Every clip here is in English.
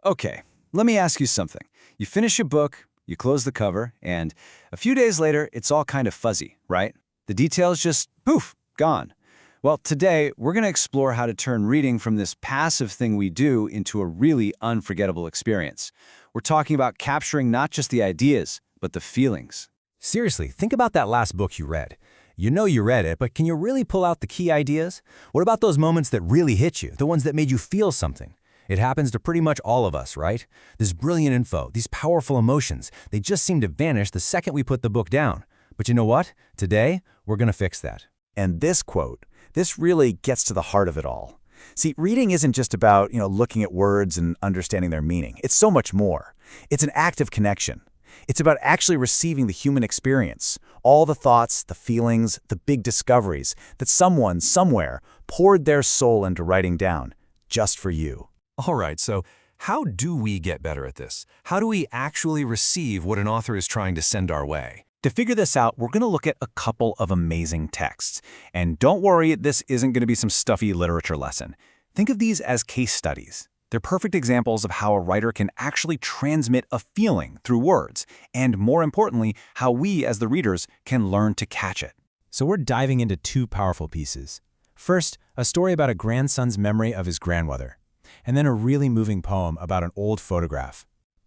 Okay, let me ask you something. You finish a book, you close the cover, and a few days later, it's all kind of fuzzy, right? The details just, poof, gone. Well, today, we're going to explore how to turn reading from this passive thing we do into a really unforgettable experience. We're talking about capturing not just the ideas, but the feelings. Seriously, think about that last book you read. You know you read it, but can you really pull out the key ideas? What about those moments that really hit you, the ones that made you feel something? It happens to pretty much all of us, right? This brilliant info, these powerful emotions, they just seem to vanish the second we put the book down. But you know what? Today, we're going to fix that. And this quote, this really gets to the heart of it all. See, reading isn't just about, looking at words and understanding their meaning. It's so much more. It's an active connection. It's about actually receiving the human experience, all the thoughts, the feelings, the big discoveries that someone, somewhere, poured their soul into writing down, just for you. All right, so how do we get better at this? How do we actually receive what an author is trying to send our way? To figure this out, we're going to look at a couple of amazing texts. And don't worry, this isn't going to be some stuffy literature lesson. Think of these as case studies. They're perfect examples of how a writer can actually transmit a feeling through words, and more importantly, how we as the readers can learn to catch it. So we're diving into two powerful pieces. First, a story about a grandson's memory of his grandmother, and then a really moving poem about an old photograph.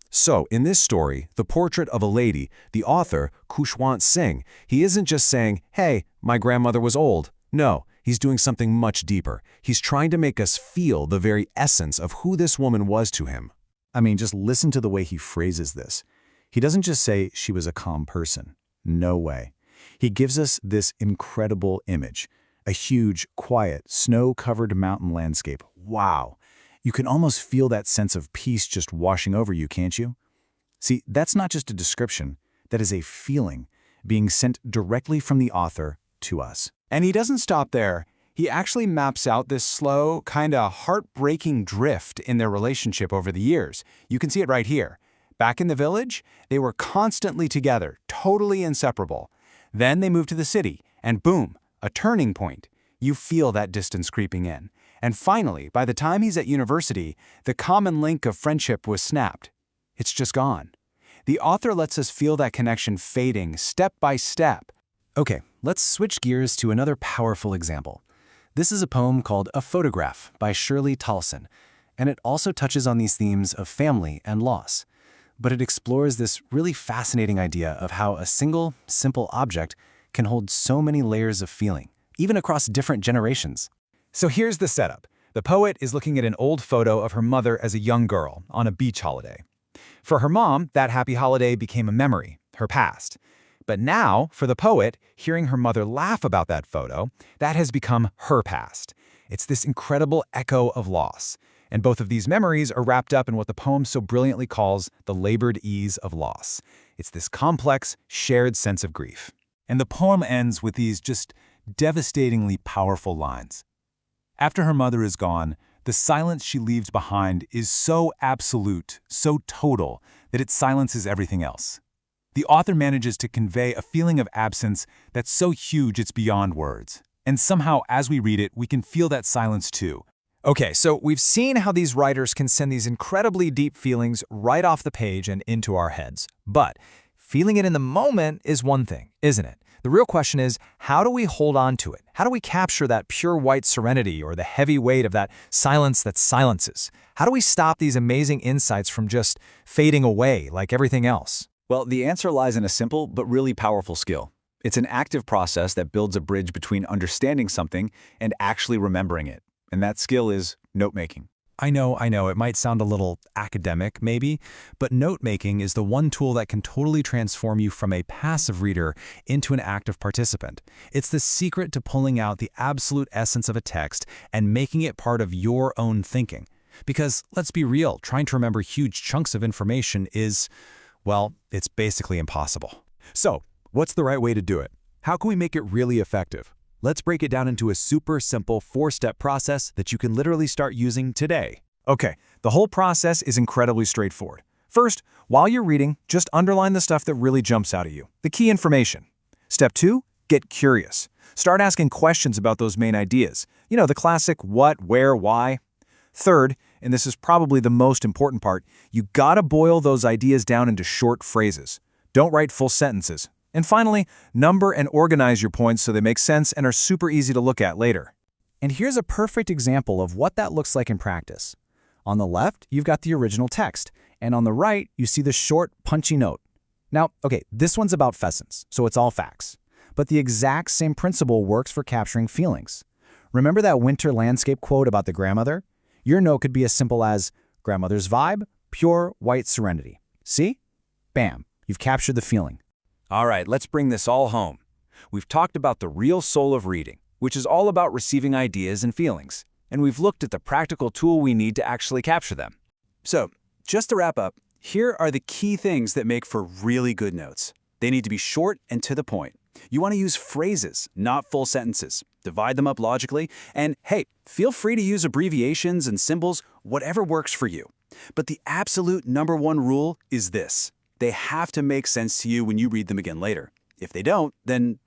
So, in this story, The Portrait of a Lady, the author, Khushwant Singh, he isn't just saying, hey, my grandmother was old. No, he's doing something much deeper. He's trying to make us feel the very essence of who this woman was to him. I mean, just listen to the way he phrases this. He doesn't just say she was a calm person. No way. He gives us this incredible image, a huge, quiet, snow-covered mountain landscape. Wow. You can almost feel that sense of peace just washing over you, can't you? See, that's not just a description. That is a feeling being sent directly from the author to us. And he doesn't stop there. He actually maps out this slow, kind of heartbreaking drift in their relationship over the years. You can see it right here. Back in the village, they were constantly together, totally inseparable. Then they moved to the city, and boom, a turning point. You feel that distance creeping in. And finally, by the time he's at university, the common link of friendship was snapped. It's just gone. The author lets us feel that connection fading step by step. Okay, let's switch gears to another powerful example. This is a poem called A Photograph by Shirley Tolson, and it also touches on these themes of family and loss. But it explores this really fascinating idea of how a single, simple object can hold so many layers of feeling, even across different generations. So here's the setup. The poet is looking at an old photo of her mother as a young girl on a beach holiday. For her mom, that happy holiday became a memory, her past. But now, for the poet, hearing her mother laugh about that photo, that has become her past. It's this incredible echo of loss. And both of these memories are wrapped up in what the poem so brilliantly calls the labored ease of loss. It's this complex, shared sense of grief. And the poem ends with these just devastatingly powerful lines. After her mother is gone, the silence she leaves behind is so absolute, so total, that it silences everything else. The author manages to convey a feeling of absence that's so huge it's beyond words. And somehow, as we read it, we can feel that silence too. Okay, so we've seen how these writers can send these incredibly deep feelings right off the page and into our heads. But feeling it in the moment is one thing, isn't it? The real question is, how do we hold on to it? How do we capture that pure white serenity or the heavy weight of that silence that silences? How do we stop these amazing insights from just fading away like everything else? Well, the answer lies in a simple but really powerful skill. It's an active process that builds a bridge between understanding something and actually remembering it. And that skill is note-making. I know, it might sound a little academic, maybe, but note-making is the one tool that can totally transform you from a passive reader into an active participant. It's the secret to pulling out the absolute essence of a text and making it part of your own thinking. Because, let's be real, trying to remember huge chunks of information is, well, it's basically impossible. So, what's the right way to do it? How can we make it really effective? Let's break it down into a super simple 4-step process that you can literally start using today. Okay, the whole process is incredibly straightforward. First, while you're reading, just underline the stuff that really jumps out at you, the key information. Step 2, get curious. Start asking questions about those main ideas. You know, the classic what, where, why. Third, and this is probably the most important part, you gotta boil those ideas down into short phrases. Don't write full sentences. And finally, number and organize your points so they make sense and are super easy to look at later. And here's a perfect example of what that looks like in practice. On the left, you've got the original text, and on the right, you see the short, punchy note. Now, okay, this one's about pheasants, so it's all facts. But the exact same principle works for capturing feelings. Remember that winter landscape quote about the grandmother? Your note could be as simple as, grandmother's vibe, pure white serenity. See? Bam, you've captured the feeling. All right, let's bring this all home. We've talked about the real soul of reading, which is all about receiving ideas and feelings. And we've looked at the practical tool we need to actually capture them. So, just to wrap up, here are the key things that make for really good notes. They need to be short and to the point. You want to use phrases, not full sentences. Divide them up logically, and hey, feel free to use abbreviations and symbols, whatever works for you. But the absolute #1 rule is this. They have to make sense to you when you read them again later. If they don't, then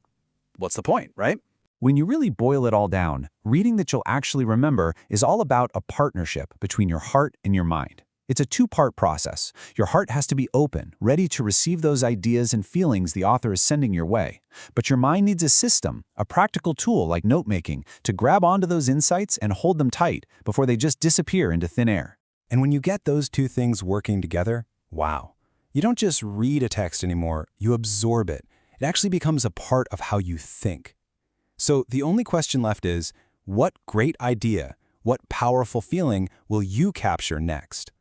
what's the point, right? When you really boil it all down, reading that you'll actually remember is all about a partnership between your heart and your mind. It's a two-part process. Your heart has to be open, ready to receive those ideas and feelings the author is sending your way. But your mind needs a system, a practical tool like note-making, to grab onto those insights and hold them tight before they just disappear into thin air. And when you get those two things working together, wow. You don't just read a text anymore, you absorb it. It actually becomes a part of how you think. So the only question left is, what great idea, what powerful feeling will you capture next?